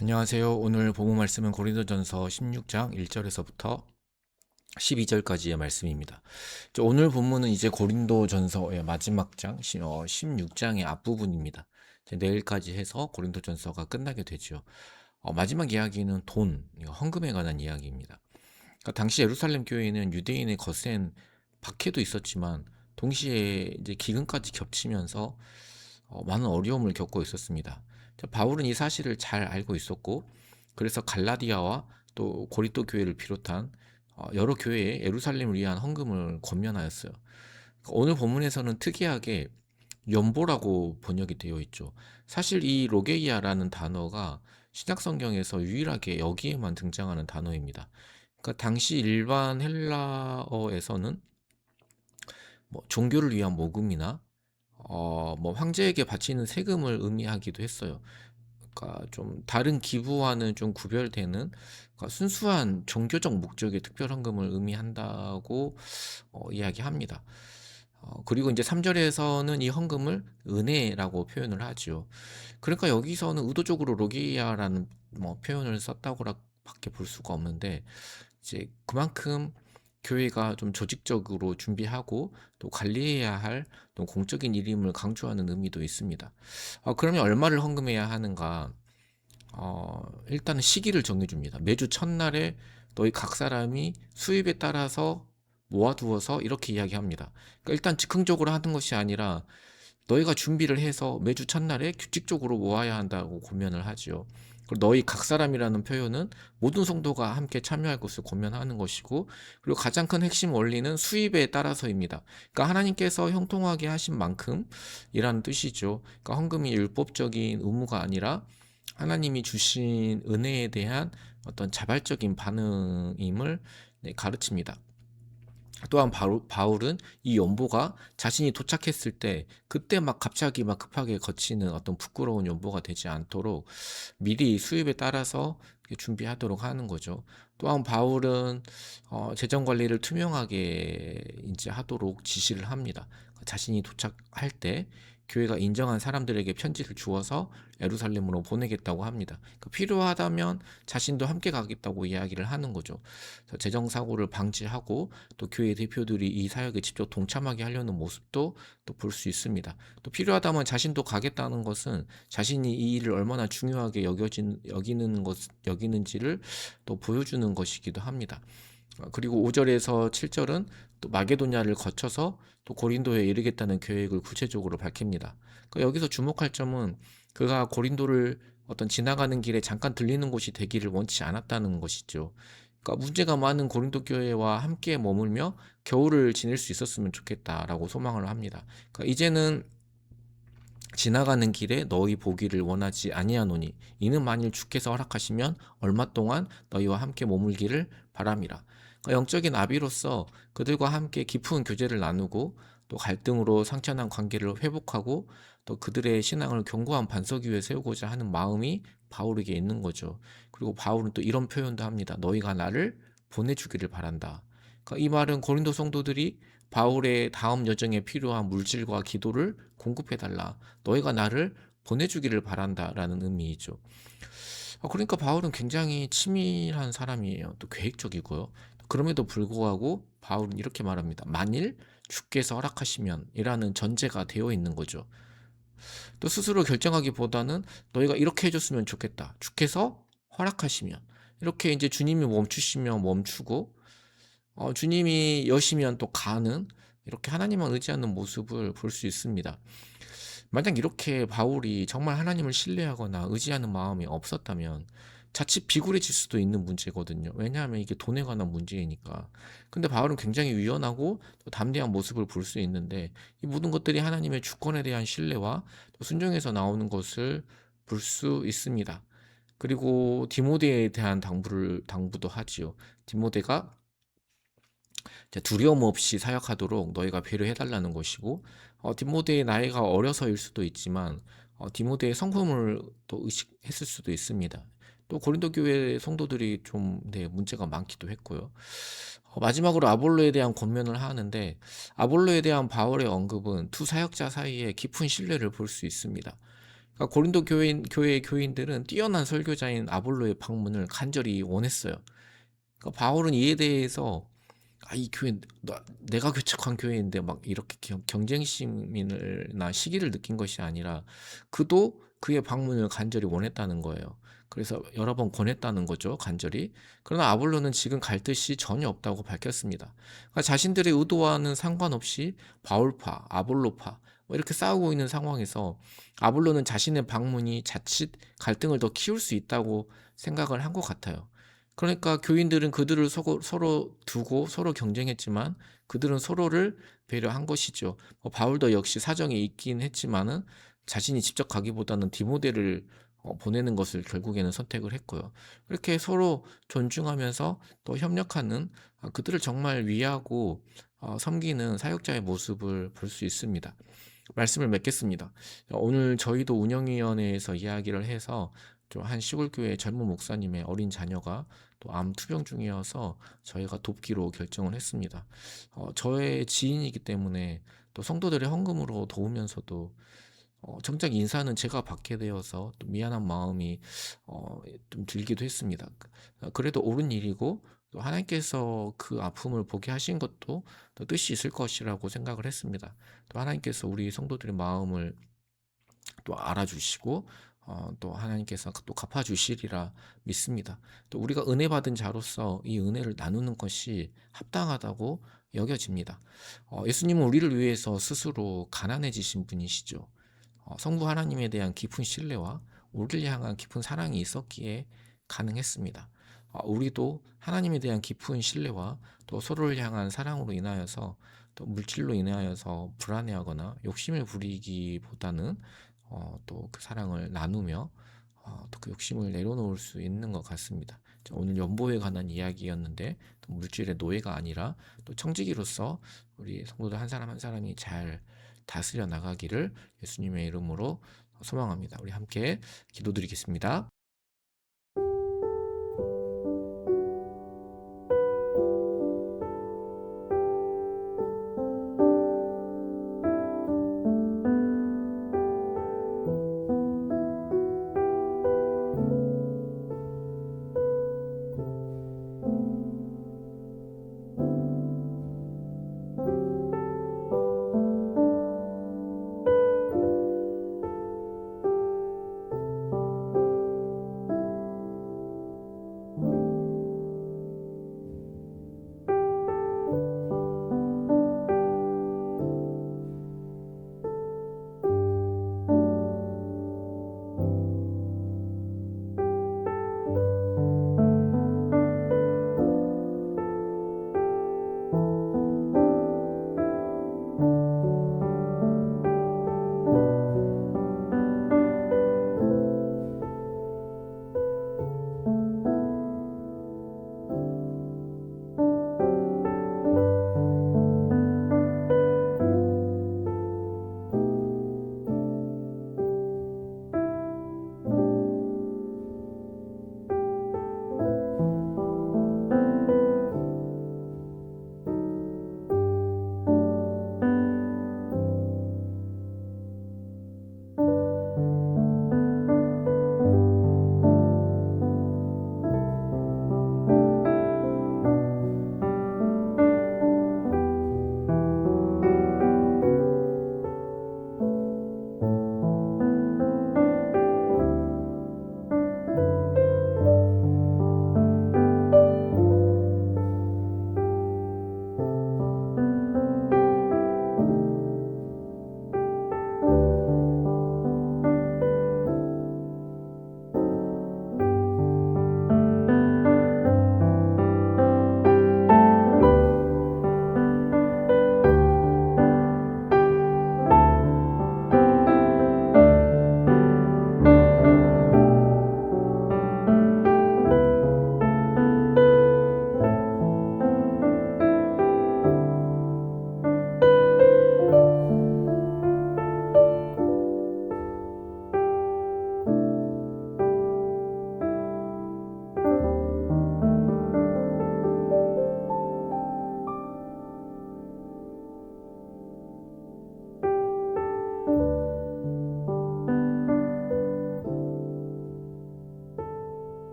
안녕하세요. 오늘 본문 말씀은 고린도전서 16장 1절에서부터 12절까지의 말씀입니다. 오늘 본문은 이제 고린도전서의 마지막 장 16장의 앞부분입니다. 내일까지 해서 고린도전서가 끝나게 되죠. 마지막 이야기는 돈, 헌금에 관한 이야기입니다. 그러니까 당시 예루살렘 교회는 유대인의 거센 박해도 있었지만 동시에 이제 기근까지 겹치면서 많은 어려움을 겪고 있었습니다. 바울은 이 사실을 잘 알고 있었고, 그래서 갈라디아와 또 고린도 교회를 비롯한 여러 교회에 예루살렘을 위한 헌금을 권면하였어요. 오늘 본문에서는 특이하게 연보라고 번역이 되어 있죠. 사실 이 로게이아라는 단어가 신약 성경에서 유일하게 여기에만 등장하는 단어입니다. 그러니까 당시 일반 헬라어에서는 뭐 종교를 위한 모금이나 뭐 황제에게 바치는 세금을 의미하기도 했어요. 그러니까 좀 다른 기부와는 좀 구별되는, 그러니까 순수한 종교적 목적의 특별 헌금을 의미한다고 이야기합니다. 그리고 이제 3절에서는 이 헌금을 은혜라고 표현을 하죠. 그러니까 여기서는 의도적으로 로기아라는 뭐 표현을 썼다고밖에 볼 수가 없는데, 이제 그만큼 교회가 좀 조직적으로 준비하고 또 관리해야 할 또 공적인 일임을 강조하는 의미도 있습니다. 그러면 얼마를 헌금해야 하는가? 일단은 시기를 정해줍니다. 매주 첫날에 너희 각 사람이 수입에 따라서 모아두어서 이렇게 이야기합니다. 그러니까 일단 즉흥적으로 하는 것이 아니라 너희가 준비를 해서 매주 첫날에 규칙적으로 모아야 한다고 고면을 하지요. 그리고 너희 각 사람이라는 표현은 모든 성도가 함께 참여할 것을 고면하는 것이고, 그리고 가장 큰 핵심 원리는 수입에 따라서입니다. 그러니까 하나님께서 형통하게 하신 만큼이라는 뜻이죠. 그러니까 헌금이 율법적인 의무가 아니라 하나님이 주신 은혜에 대한 어떤 자발적인 반응임을 가르칩니다. 또한 바울은 이 연보가 자신이 도착했을 때 그때 막 갑자기 막 급하게 거치는 어떤 부끄러운 연보가 되지 않도록 미리 수입에 따라서 준비하도록 하는 거죠. 또한 바울은 재정 관리를 투명하게 이제 하도록 지시를 합니다. 자신이 도착할 때 교회가 인정한 사람들에게 편지를 주어서 예루살렘으로 보내겠다고 합니다. 필요하다면 자신도 함께 가겠다고 이야기를 하는 거죠. 재정 사고를 방지하고 또 교회 대표들이 이 사역에 직접 동참하게 하려는 모습도 또 볼 수 있습니다. 또 필요하다면 자신도 가겠다는 것은 자신이 이 일을 얼마나 중요하게 여기는지를 또 보여주는 것이기도 합니다. 그리고 5절에서 7절은 또 마게도냐를 거쳐서 또 고린도에 이르겠다는 계획을 구체적으로 밝힙니다. 그러니까 여기서 주목할 점은 그가 고린도를 어떤 지나가는 길에 잠깐 들리는 곳이 되기를 원치 않았다는 것이죠. 그러니까 문제가 많은 고린도 교회와 함께 머물며 겨울을 지낼 수 있었으면 좋겠다라고 소망을 합니다. 그러니까 이제는 지나가는 길에 너희 보기를 원하지 아니하노니 이는 만일 주께서 허락하시면 얼마 동안 너희와 함께 머물기를 바람이라. 그러니까 영적인 아비로서 그들과 함께 깊은 교제를 나누고 또 갈등으로 상처난 관계를 회복하고 또 그들의 신앙을 견고한 반석 위에 세우고자 하는 마음이 바울에게 있는 거죠. 그리고 바울은 또 이런 표현도 합니다. 너희가 나를 보내주기를 바란다. 그러니까 이 말은 고린도 성도들이 바울의 다음 여정에 필요한 물질과 기도를 공급해달라. 너희가 나를 보내주기를 바란다라는 의미이죠. 그러니까 바울은 굉장히 치밀한 사람이에요. 또 계획적이고요. 그럼에도 불구하고 바울은 이렇게 말합니다. 만일 주께서 허락하시면 이라는 전제가 되어 있는 거죠. 또 스스로 결정하기보다는 너희가 이렇게 해줬으면 좋겠다. 주께서 허락하시면. 이렇게 이제 주님이 멈추시면 멈추고 주님이 여시면 또 가는, 이렇게 하나님만 의지하는 모습을 볼 수 있습니다. 만약 이렇게 바울이 정말 하나님을 신뢰하거나 의지하는 마음이 없었다면 자칫 비굴해질 수도 있는 문제거든요. 왜냐하면 이게 돈에 관한 문제이니까. 근데 바울은 굉장히 유연하고 또 담대한 모습을 볼 수 있는데 이 모든 것들이 하나님의 주권에 대한 신뢰와 또 순종에서 나오는 것을 볼 수 있습니다. 그리고 디모데에 대한 당부도 하지요. 디모데가 두려움 없이 사역하도록 너희가 배려해달라는 것이고, 디모데의 나이가 어려서일 수도 있지만 디모데의 성품을 또 의식했을 수도 있습니다. 또 고린도 교회 성도들이 좀 문제가 많기도 했고요. 마지막으로 아볼로에 대한 권면을 하는데, 아볼로에 대한 바울의 언급은 두 사역자 사이에 깊은 신뢰를 볼 수 있습니다. 그러니까 고린도 교회 교인들은 뛰어난 설교자인 아볼로의 방문을 간절히 원했어요. 그러니까 바울은 이에 대해서 이 교회 내가 개척한 교회인데 막 이렇게 경쟁심이나 시기를 느낀 것이 아니라 그도 그의 방문을 간절히 원했다는 거예요. 그래서 여러 번 권했다는 거죠, 간절히. 그러나 아볼로는 지금 갈 뜻이 전혀 없다고 밝혔습니다. 그러니까 자신들의 의도와는 상관없이 바울파, 아볼로파 뭐 이렇게 싸우고 있는 상황에서 아볼로는 자신의 방문이 자칫 갈등을 더 키울 수 있다고 생각을 한 것 같아요. 그러니까 교인들은 그들을 서로 두고 서로 경쟁했지만 그들은 서로를 배려한 것이죠. 바울도 역시 사정이 있긴 했지만은 자신이 직접 가기보다는 디모데를 보내는 것을 결국에는 선택을 했고요. 이렇게 서로 존중하면서 또 협력하는, 그들을 정말 위하고 섬기는 사역자의 모습을 볼 수 있습니다. 말씀을 맺겠습니다. 오늘 저희도 운영위원회에서 이야기를 해서 좀 한 시골교회 젊은 목사님의 어린 자녀가 또 암 투병 중이어서 저희가 돕기로 결정을 했습니다. 저의 지인이기 때문에 또 성도들의 헌금으로 도우면서도 정작 인사는 제가 받게 되어서 또 미안한 마음이 좀 들기도 했습니다. 그래도 옳은 일이고 또 하나님께서 그 아픔을 보게 하신 것도 또 뜻이 있을 것이라고 생각을 했습니다. 또 하나님께서 우리 성도들의 마음을 또 알아주시고 또 하나님께서 또 갚아주시리라 믿습니다. 또 우리가 은혜 받은 자로서 이 은혜를 나누는 것이 합당하다고 여겨집니다. 예수님은 우리를 위해서 스스로 가난해지신 분이시죠. 성부 하나님에 대한 깊은 신뢰와 우리를 향한 깊은 사랑이 있었기에 가능했습니다. 우리도 하나님에 대한 깊은 신뢰와 또 서로를 향한 사랑으로 인하여서 또 물질로 인하여서 불안해하거나 욕심을 부리기보다는 또 그 사랑을 나누며 또 그 욕심을 내려놓을 수 있는 것 같습니다. 오늘 연보에 관한 이야기였는데 또 물질의 노예가 아니라 또 청지기로서 우리 성도들 한 사람 한 사람이 잘 다스려 나가기를 예수님의 이름으로 소망합니다. 우리 함께 기도드리겠습니다.